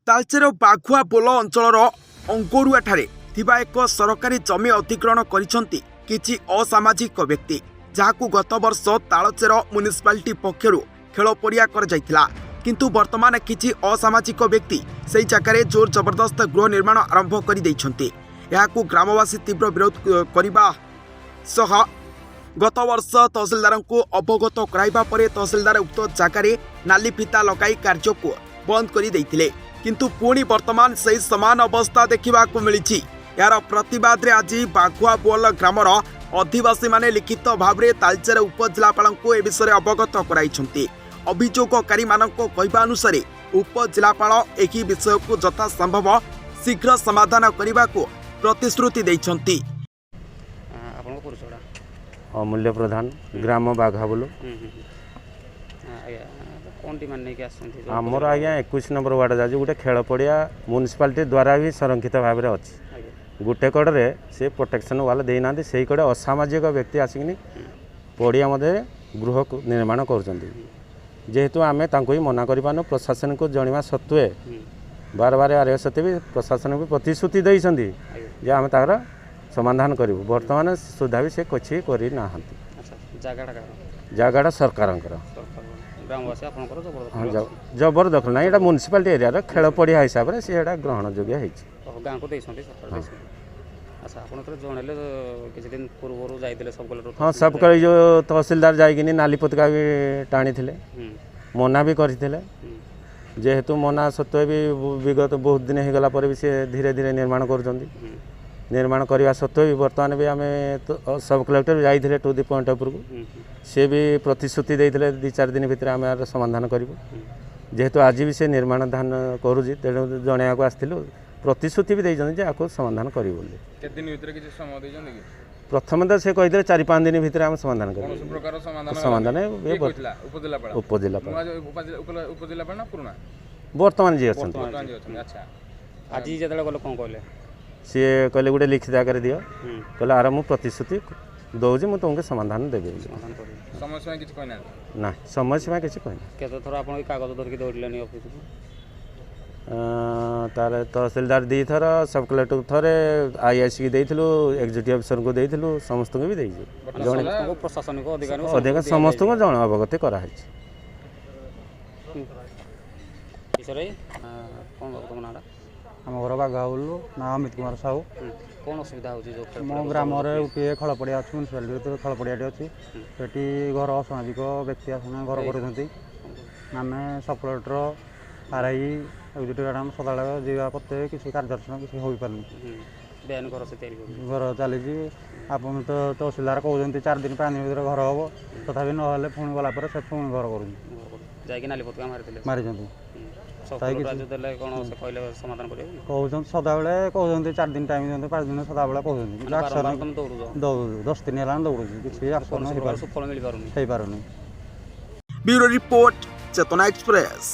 तालचेर बाघुआ पोल अंचल अंगोरुआठारे थिबा एक सरकारी जमी अधिग्रहण करिसेंती किछि असामाजिक व्यक्ति जहाकू गत वर्ष तालचेर म्युनिसिपालिटी पक्षरु खेल पड़िया कर जाइथिला किंतु वर्तमान किछि असामाजिक व्यक्ति सेही जगार जोर जबरदस्त गृह निर्माण आरंभ कर दैछंती। याकू ग्रामवासी तीव्र विरोध करबा सह गत वर्ष तहसिलदार को अवगत कराइबा परे तहसिलदार उक्त जगार नाली फिता लगाई कार्य को बंद कर देइथिले किंतु पुणी वर्तमान से समान अवस्था देखा मिली। यार प्रतिवाद आज बाघुआ बोल ग्रामर अधिवासी माने लिखित भाव में तालचेर उपजिलापाल को ए विषय अवगत कराई। अभियोगकारी कहवा अनुसार उपजिलापाल यह विषय को यथा संभव शीघ्र समाधान करने को प्रतिश्रुति देइछंती। अमूल्य प्रधान ग्राम बाघाबुल आमर आज्ञा 21 नंबर वार्ड जाए गोटे खेल पड़िया म्युनिसिपालिटी द्वारा भी संरक्षित भाव में अच्छी गोटे कड़े से प्रोटेक्शन वाल देना से कड़े असामाजिक व्यक्ति आसिक पड़िया मध्य गृह निर्माण करेतु आम ही मना कर प्रशासन को जनवा सत्वे बार बार आरे सत्वे भी प्रशासन भी प्रतिश्रुति देते जे आम तार समाधान करूँ बर्तमान सुधा भी से किसी करना जगह सरकार जबर दखल ना यहाँ म्युनिसिपालिटी एरिया खेल पड़िया हिसाब से ग्रहण योग्य हाँ सब जो तहसिलदार जाइए नाली पत्रिका भी टाणी मना भी करते जेहेतु मना सत्वे भी विगत बहुत दिन हो गला पर भी से धीरे धीरे निर्माण निर्माण करने सत्वे भी बर्तमान भी आम तो सब कलेक्टर जाइए टू दी पॉइंट उपरको सी भी प्रतिश्रुति देते 2-4 दिन भितर आम यार समाधान करूँ जेहेतु आज भी से निर्माण धान करुँच तेणु जनवाक आसलु प्रतिश्रुति भी देते आपको समाधान करूँ प्रथम तो से कही 4-5 दिन भितर आम समाधान कर समाधान उपजिला बर्तमान जी अच्छा आज गल सी कहले गोटे लिखित आकार दियो कहले आर मुझे प्रतिश्रुति दौजी मुझे तुमको समाधान देवी ना समय सीमा किसी कहना कागज धरिक दौड़े ऑफिस तार तहसिलदार 2 थर सब कलेक्टर थरे आईआईसी की देइथिलु एग्जीक्यूटिव अफिसर को देइथिलु समस्त को भी देइछु जणे प्रशासनिक अधिकार समस्त को जण अवगत करा है आम घर बाघाबुलु ना अमित कुमार साहू कौन असुविधा हो मो ग्राम गोटे खेल पड़िया अच्छी म्युनिसिपालिटी खेल पड़िया अच्छी से घर असामाजिक व्यक्ति आसना घर कर आम सब कलेक्टर आरआई एग्जीक्यूटिव मैडम सदा जावा प्रत्येक किसी कार्यदर्शन किसी हो पारे घर चली आप तो तहसिलदार कहते 4 दिन 5 दिन भर घर हम तथा ना पुणी गला से पुणी घर कर मारी कहते सदाबले कहते 4 दिन टाइम दिखाते 5 दिन सदाबले कहते दौड़ 10 दिन है दौड़ किसी एक्शन हो पार ब्यूरो रिपोर्ट चेतना एक्सप्रेस।